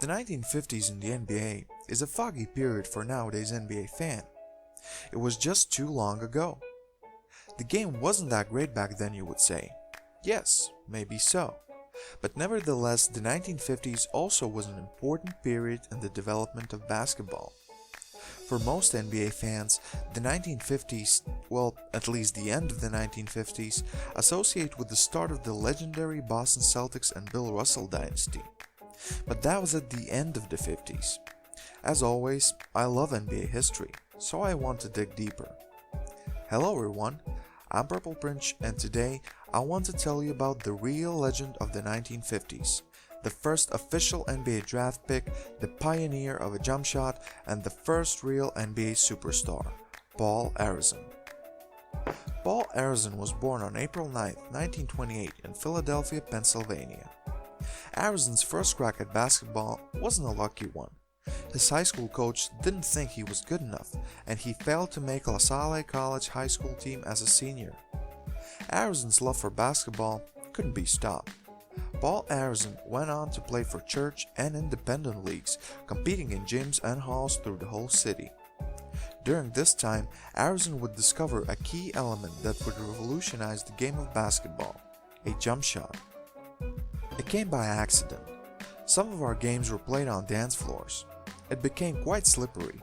The 1950s in the NBA is a foggy period for nowadays NBA fan. It was just too long ago. The game wasn't that great back then, you would say. Yes, maybe so. But nevertheless, the 1950s also was an important period in the development of basketball. For most NBA fans, the 1950s, well, at least the end of the 1950s, associate with the start of the legendary Boston Celtics and Bill Russell dynasty. But that was at the end of the 50s. As always, I love NBA history, so I want to dig deeper. Hello everyone, I'm Purple Prince, and today I want to tell you about the real legend of the 1950s, the first official NBA draft pick, the pioneer of a jump shot, and the first real NBA superstar, Paul Arizin. Paul Arizin was born on April 9, 1928 in Philadelphia, Pennsylvania. Arizin's first crack at basketball wasn't a lucky one. His high school coach didn't think he was good enough, and he failed to make La Salle College high school team as a senior. Arizin's love for basketball couldn't be stopped. Paul Arizin went on to play for church and independent leagues, competing in gyms and halls through the whole city. During this time, Arizin would discover a key element that would revolutionize the game of basketball: a jump shot. It came by accident. Some of our games were played on dance floors. It became quite slippery.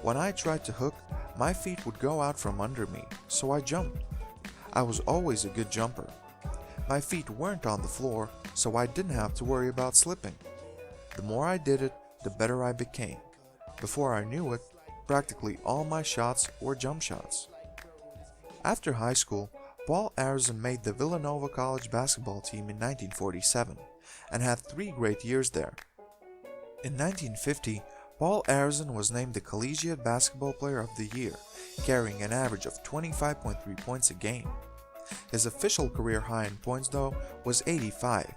When I tried to hook, my feet would go out from under me, so I jumped. I was always a good jumper. My feet weren't on the floor, so I didn't have to worry about slipping. The more I did it, the better I became. Before I knew it, practically all my shots were jump shots. After high school, Paul Arizin made the Villanova College basketball team in 1947 and had 3 great years there. In 1950, Paul Arizin was named the Collegiate Basketball Player of the Year, carrying an average of 25.3 points a game. His official career high in points, though, was 85.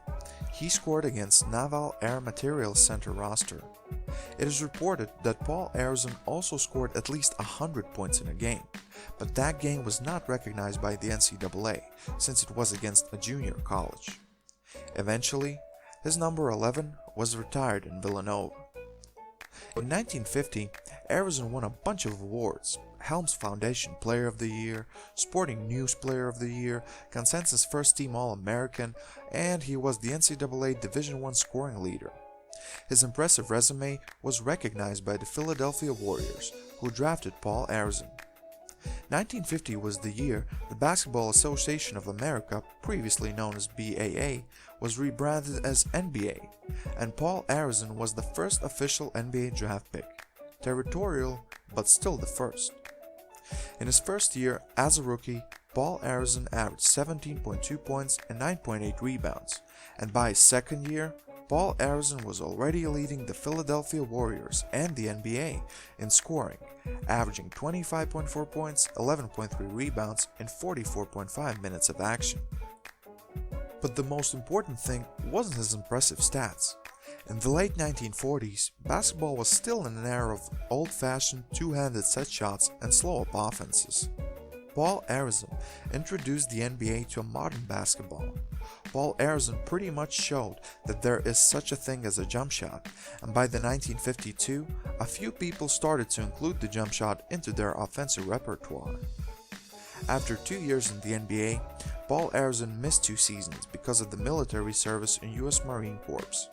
He scored against Naval Air Materials Center roster. It is reported that Paul Arizin also scored at least 100 points in a game, but that game was not recognized by the NCAA since it was against a junior college. Eventually, his number 11 was retired in Villanova. In 1950, Arizin won a bunch of awards: Helms Foundation Player of the Year, Sporting News Player of the Year, Consensus First Team All-American, and he was the NCAA Division I scoring leader. His impressive resume was recognized by the Philadelphia Warriors, who drafted Paul Arizin. 1950 was the year the Basketball Association of America, previously known as BAA, was rebranded as NBA, and Paul Arizin was the first official NBA draft pick. Territorial, but still the first. In his first year as a rookie, Paul Arizin averaged 17.2 points and 9.8 rebounds, and by his second year, Paul Arizin was already leading the Philadelphia Warriors and the NBA in scoring, averaging 25.4 points, 11.3 rebounds, and 44.5 minutes of action. But the most important thing wasn't his impressive stats. In the late 1940s, basketball was still in an era of old-fashioned two-handed set shots and slow-up offenses. Paul Arizin introduced the NBA to a modern basketball. Paul Arizin pretty much showed that there is such a thing as a jump shot, and by the 1952, a few people started to include the jump shot into their offensive repertoire. After 2 years in the NBA, Paul Arizin missed 2 seasons because of the military service in US Marine Corps.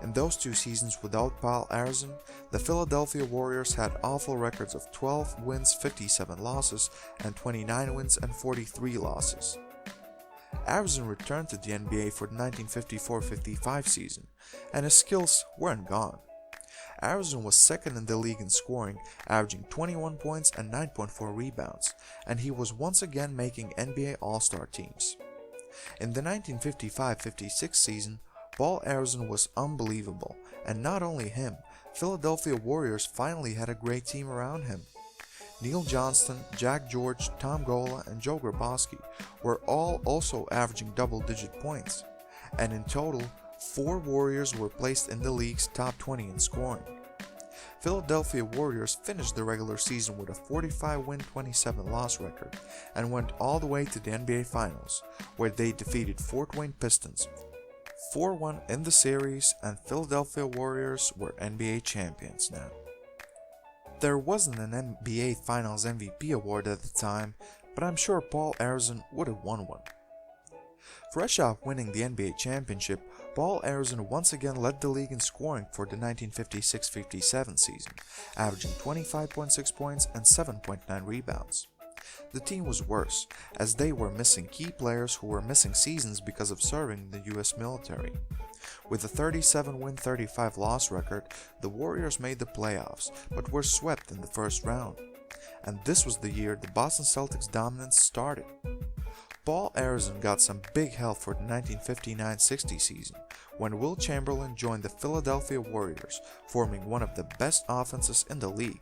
In those 2 seasons without Paul Arizin, the Philadelphia Warriors had awful records of 12 wins, 57 losses, and 29 wins and 43 losses. Arizin returned to the NBA for the 1954-55 season, and his skills weren't gone. Arizin was second in the league in scoring, averaging 21 points and 9.4 rebounds, and he was once again making NBA All-Star teams. In the 1955-56 season, Paul Arizin was unbelievable, and not only him, Philadelphia Warriors finally had a great team around him. Neil Johnston, Jack George, Tom Gola, and Joe Grabowski were all also averaging double-digit points, and in total, 4 Warriors were placed in the league's top 20 in scoring. Philadelphia Warriors finished the regular season with a 45-win, 27-loss record and went all the way to the NBA Finals, where they defeated Fort Wayne Pistons 4-1 in the series, and Philadelphia Warriors were NBA champions now. There wasn't an NBA Finals MVP award at the time, but I'm sure Paul Arizin would have won one. Fresh off winning the NBA championship, Paul Arizin once again led the league in scoring for the 1956-57 season, averaging 25.6 points and 7.9 rebounds. The team was worse, as they were missing key players who were missing seasons because of serving the US military. With a 37-win, 35-loss record, the Warriors made the playoffs, but were swept in the first round. And this was the year the Boston Celtics' dominance started. Paul Arizin got some big help for the 1959-60 season, when Will Chamberlain joined the Philadelphia Warriors, forming one of the best offenses in the league.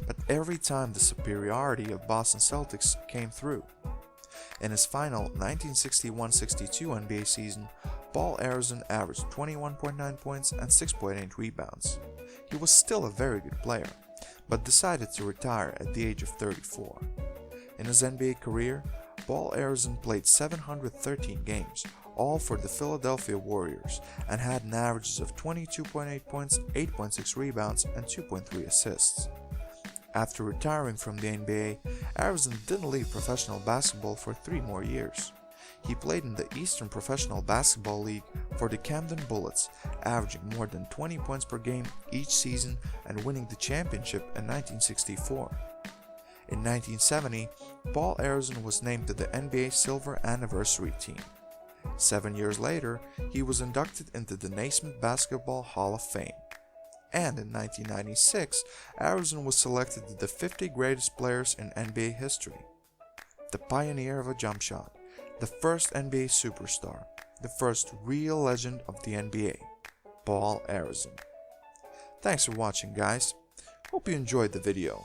But every time the superiority of Boston Celtics came through. In his final 1961-62 NBA season, Paul Arizin averaged 21.9 points and 6.8 rebounds. He was still a very good player, but decided to retire at the age of 34. In his NBA career, Paul Arizin played 713 games, all for the Philadelphia Warriors, and had an average of 22.8 points, 8.6 rebounds, and 2.3 assists. After retiring from the NBA, Arizin didn't leave professional basketball for 3 more years. He played in the Eastern Professional Basketball League for the Camden Bullets, averaging more than 20 points per game each season and winning the championship in 1964. In 1970, Paul Arizin was named to the NBA Silver Anniversary Team. 7 years later, he was inducted into the Naismith Basketball Hall of Fame. And in 1996, Arizin was selected to the 50 greatest players in NBA history. The pioneer of a jump shot, the first NBA superstar, the first real legend of the NBA, Paul Arizin. Thanks for watching, guys. Hope you enjoyed the video.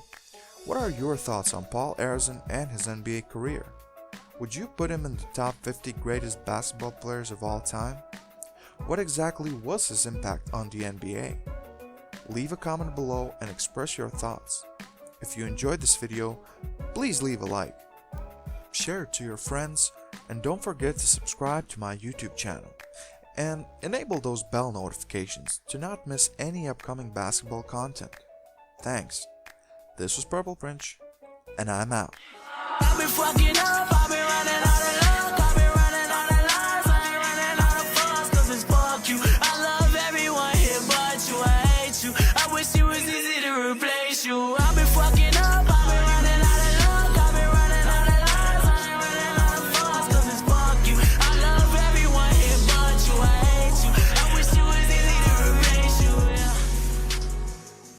What are your thoughts on Paul Arizin and his NBA career? Would you put him in the top 50 greatest basketball players of all time? What exactly was his impact on the NBA? Leave a comment below and express your thoughts. If you enjoyed this video, please leave a like. Share it to your friends, and don't forget to subscribe to my YouTube channel. And enable those bell notifications to not miss any upcoming basketball content. Thanks. This was Purple Prince, and I'm out.